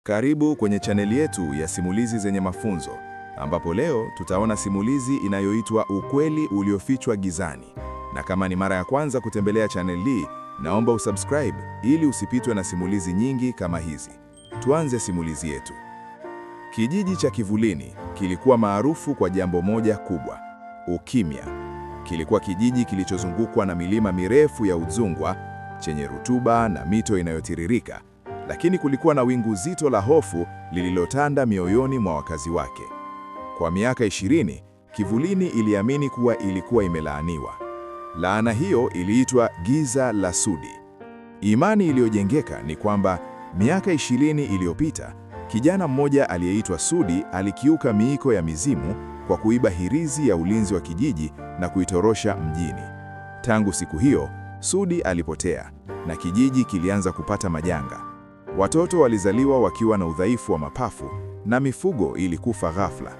Karibu kwenye chaneli yetu ya simulizi zenye mafunzo, ambapo leo tutaona simulizi inayoitwa Ukweli Uliofichwa Gizani. Na kama ni mara ya kwanza kutembelea chaneli hii, naomba usubscribe ili usipitwe na simulizi nyingi kama hizi. Tuanze simulizi yetu. Kijiji cha Kivulini kilikuwa maarufu kwa jambo moja kubwa: ukimya. Kilikuwa kijiji kilichozungukwa na milima mirefu ya Udzungwa, chenye rutuba na mito inayotiririka. Lakini kulikuwa na wingu zito la hofu lililotanda mioyoni mwa wakazi wake. Kwa miaka 20, Kivulini iliamini kuwa ilikuwa imelaaniwa. Laana hiyo iliitwa Giza la Sudi. Imani iliyojengeka ni kwamba miaka 20 iliyopita, kijana mmoja aliyeitwa Sudi alikiuka miiko ya mizimu kwa kuiba hirizi ya ulinzi wa kijiji na kuitorosha mjini. Tangu siku hiyo, Sudi alipotea na kijiji kilianza kupata majanga. Watoto walizaliwa wakiwa na udhaifu wa mapafu na mifugo ilikufa ghafla.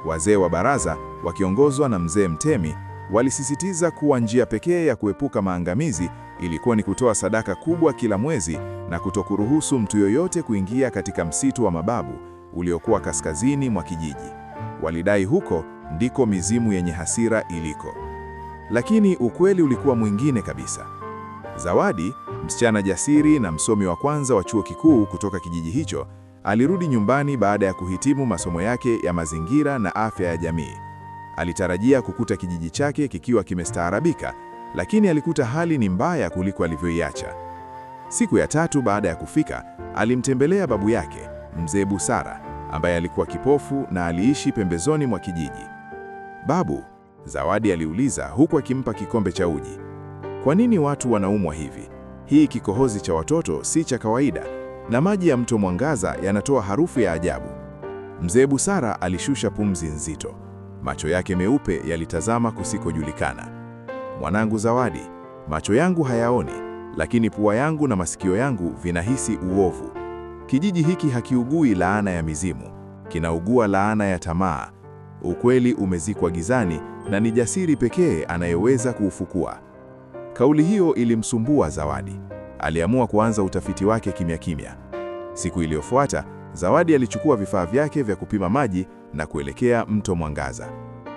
Wazee wa baraza wakiongozwa na mzee Mtemi walisisitiza kuwa njia pekee ya kuepuka maangamizi ilikuwa ni kutoa sadaka kubwa kila mwezi na kutokuruhusu mtu yoyote kuingia katika msitu wa mababu uliokuwa kaskazini mwa kijiji. Walidai huko ndiko mizimu yenye hasira iliko. Lakini ukweli ulikuwa mwingine kabisa. Zawadi, msichana jasiri na msomi wa kwanza wa chuo kikuu kutoka kijiji hicho, alirudi nyumbani baada ya kuhitimu masomo yake ya mazingira na afya ya jamii. Alitarajia kukuta kijiji chake kikiwa kimestaarabika, lakini alikuta hali ni mbaya kuliko alivyoiacha. Siku ya 3 baada ya kufika, alimtembelea babu yake, Mzee Busara, ambaye alikuwa kipofu na aliishi pembezoni mwa kijiji. "Babu," Zawadi aliuliza huku akimpa kikombe cha uji, "kwa nini watu wanaumwa hivi? Hii kikohozi cha watoto si cha kawaida, na maji ya mto Mwangaza yanatoa harufu ya ajabu." Mzee Busara alishusha pumzi nzito. Macho yake meupe yalitazama kusikojulikana. "Mwanangu Zawadi, macho yangu hayaoni, lakini pua yangu na masikio yangu vinahisi uovu. Kijiji hiki hakiugui laana ya mizimu, kinaugua laana ya tamaa. Ukweli umezikwa gizani na ni jasiri pekee anayeweza kuufukua." Kauli hiyo ilimsumbua Zawadi. Aliamua kuanza utafiti wake kimya kimya. Siku iliyofuata, Zawadi alichukua vifaa vyake vya kupima maji na kuelekea mto Mwangaza.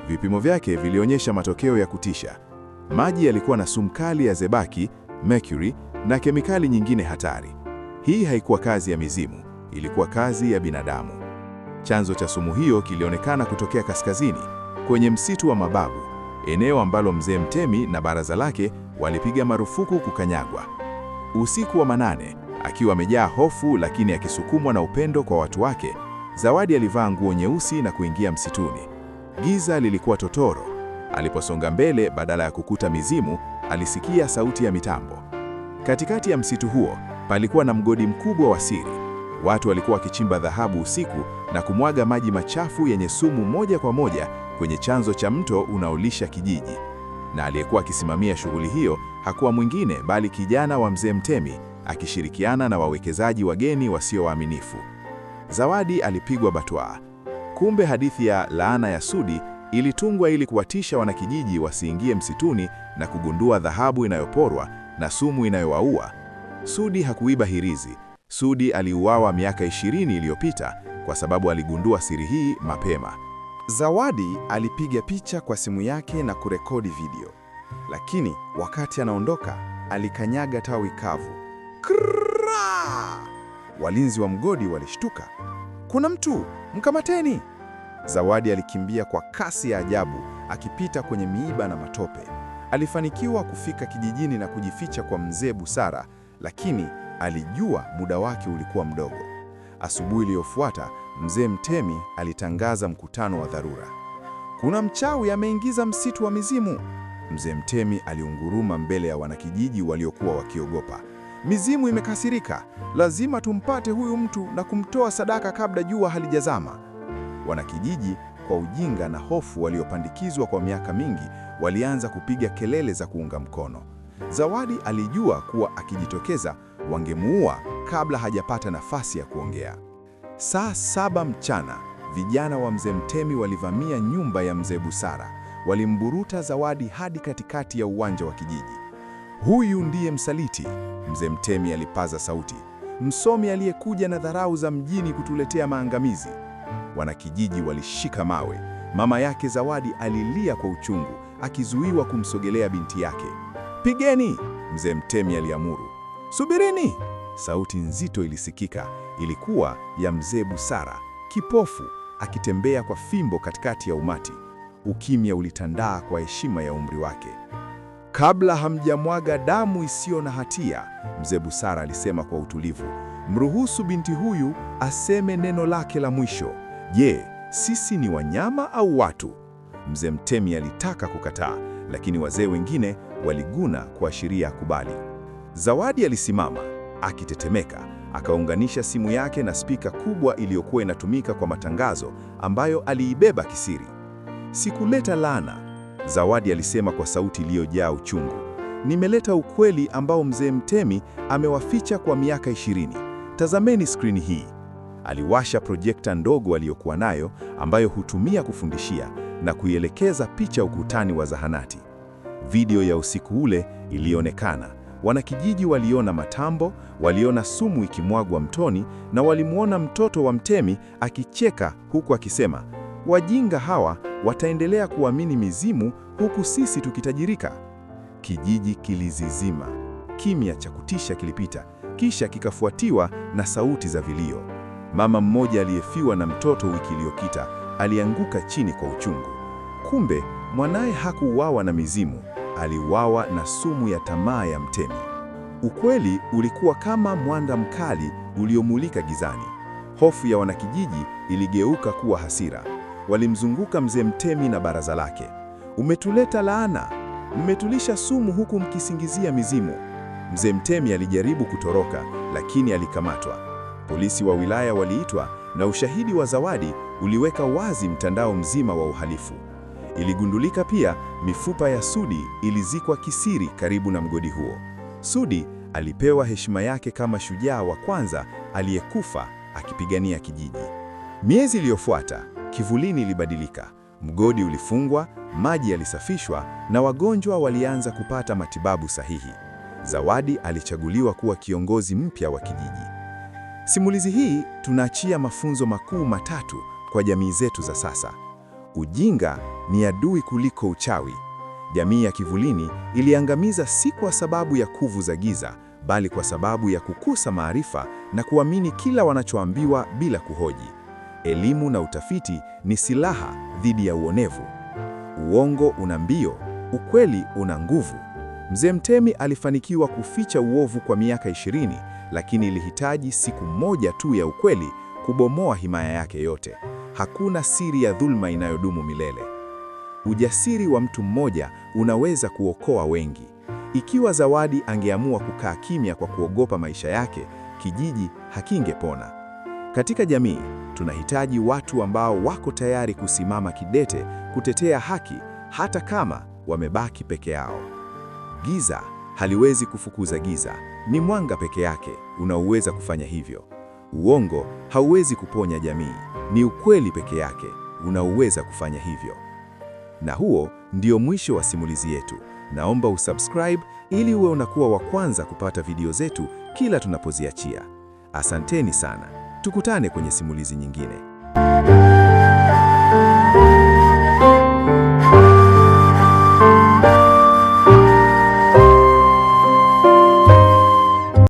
Vipimo vyake vilionyesha matokeo ya kutisha. Maji yalikuwa na sumu kali ya zebaki, mercury na kemikali nyingine hatari. Hii haikuwa kazi ya mizimu, ilikuwa kazi ya binadamu. Chanzo cha sumu hiyo kilionekana kutokea kaskazini, kwenye msitu wa mababu, eneo ambalo Mzee Mtemi na baraza lake walipiga marufuku kukanyagwa. Usiku wa manane, akiwa amejaa hofu lakini akisukumwa na upendo kwa watu wake, Zawadi alivaa nguo nyeusi na kuingia msituni. Giza lilikuwa totoro. Aliposonga mbele, badala ya kukuta mizimu, alisikia sauti ya mitambo. Katikati ya msitu huo, palikuwa na mgodi mkubwa wa siri. Watu walikuwa wakichimba dhahabu usiku na kumwaga maji machafu yenye sumu moja kwa moja kwenye chanzo cha mto unaolisha kijiji. Na aliyekuwa akisimamia shughuli hiyo hakuwa mwingine bali kijana wa Mzee Mtemi, akishirikiana na wawekezaji wageni wasio waaminifu. Zawadi alipigwa butwaa. Kumbe hadithi ya laana ya Sudi ilitungwa ili kuwatisha wanakijiji wasiingie msituni na kugundua dhahabu inayoporwa na sumu inayowaua. Sudi hakuiba hirizi. Sudi aliuawa miaka 20 iliyopita kwa sababu aligundua siri hii mapema. Zawadi alipiga picha kwa simu yake na kurekodi video. Lakini wakati anaondoka, alikanyaga tawi kavu. Krrrra! Walinzi wa mgodi walishtuka. "Kuna mtu, mkamateni!" Zawadi alikimbia kwa kasi ya ajabu, akipita kwenye miiba na matope. Alifanikiwa kufika kijijini na kujificha kwa Mzee Busara, lakini alijua muda wake ulikuwa mdogo. Asubuhi iliyofuata, Mzee Mtemi alitangaza mkutano wa dharura. "Kuna mchawi ameingiza msitu wa mizimu." Mzee Mtemi aliunguruma mbele ya wanakijiji waliokuwa wakiogopa. "Mizimu imekasirika, lazima tumpate huyu mtu na kumtoa sadaka kabla jua halijazama." Wanakijiji, kwa ujinga na hofu waliopandikizwa kwa miaka mingi, walianza kupiga kelele za kuunga mkono. Zawadi alijua kuwa akijitokeza wangemuua kabla hajapata nafasi ya kuongea. Saa 7 mchana, vijana wa Mzee Mtemi walivamia nyumba ya Mzee Busara. Walimburuta Zawadi hadi katikati ya uwanja wa kijiji. "Huyu ndiye msaliti," Mzee Mtemi alipaza sauti. msomi aliyekuja na dharau za mjini kutuletea maangamizi. Wanakijiji walishika mawe. Mama yake Zawadi alilia kwa uchungu, akizuiwa kumsogelea binti yake. Pigeni, mzee Mtemi aliamuru. Subirini! Sauti nzito ilisikika. Ilikuwa ya mzee Busara, kipofu, akitembea kwa fimbo katikati ya umati. Ukimya ulitandaa kwa heshima ya umri wake. Kabla hamjamwaga damu isiyo na hatia, mzee Busara alisema kwa utulivu, mruhusu binti huyu aseme neno lake la mwisho. Je, sisi ni wanyama au watu? Mzee Mtemi alitaka kukataa, lakini wazee wengine waliguna kuashiria akubali. Zawadi alisimama akitetemeka, akaunganisha simu yake na spika kubwa iliyokuwa inatumika kwa matangazo, ambayo aliibeba kisiri. Sikuleta laana, Zawadi alisema kwa sauti iliyojaa uchungu. Nimeleta ukweli ambao mzee Mtemi amewaficha kwa miaka 20. Tazameni skrini hii. Aliwasha projekta ndogo aliyokuwa nayo, ambayo hutumia kufundishia, na kuielekeza picha ukutani wa zahanati. Video ya usiku ule ilionekana. Wanakijiji waliona matambo, waliona sumu ikimwagwa mtoni, na walimwona mtoto wa Mtemi akicheka huku akisema, wajinga hawa wataendelea kuamini mizimu huku sisi tukitajirika. Kijiji kilizizima. Kimya cha kutisha kilipita, kisha kikafuatiwa na sauti za vilio. Mama mmoja aliyefiwa na mtoto wiki iliyopita alianguka chini kwa uchungu. Kumbe mwanaye hakuuawa na mizimu, aliuawa na sumu ya tamaa ya Mtemi. Ukweli ulikuwa kama mwanga mkali uliomulika gizani. Hofu ya wanakijiji iligeuka kuwa hasira. Walimzunguka mzee Mtemi na baraza lake. Umetuleta laana, mmetulisha sumu huku mkisingizia mizimu. Mzee Mtemi alijaribu kutoroka, lakini alikamatwa. Polisi wa wilaya waliitwa na ushahidi wa Zawadi uliweka wazi mtandao mzima wa uhalifu. Iligundulika pia mifupa ya Sudi ilizikwa kisiri karibu na mgodi huo. Sudi alipewa heshima yake kama shujaa wa kwanza aliyekufa akipigania kijiji. Miezi iliyofuata, kivulini ilibadilika. Mgodi ulifungwa, maji yalisafishwa na wagonjwa walianza kupata matibabu sahihi. Zawadi alichaguliwa kuwa kiongozi mpya wa kijiji. Simulizi hii tunaachia mafunzo makuu matatu kwa jamii zetu za sasa. Ujinga ni adui kuliko uchawi. Jamii ya Kivulini iliangamiza si kwa sababu ya nguvu za giza, bali kwa sababu ya kukosa maarifa na kuamini kila wanachoambiwa bila kuhoji. Elimu na utafiti ni silaha dhidi ya uonevu. Uongo una mbio, ukweli una nguvu. Mzee Mtemi alifanikiwa kuficha uovu kwa miaka 20, lakini ilihitaji siku moja tu ya ukweli kubomoa himaya yake yote. Hakuna siri ya dhulma inayodumu milele. Ujasiri wa mtu mmoja unaweza kuokoa wengi. Ikiwa Zawadi angeamua kukaa kimya kwa kuogopa maisha yake, kijiji hakingepona. Katika jamii, tunahitaji watu ambao wako tayari kusimama kidete kutetea haki, hata kama wamebaki peke yao. Giza haliwezi kufukuza giza, ni mwanga peke yake unaoweza kufanya hivyo. Uongo hauwezi kuponya jamii, ni ukweli peke yake unaoweza kufanya hivyo. Na huo ndio mwisho wa simulizi yetu. Naomba usubscribe ili uwe unakuwa wa kwanza kupata video zetu kila tunapoziachia. Asanteni sana. Tukutane kwenye simulizi nyingine.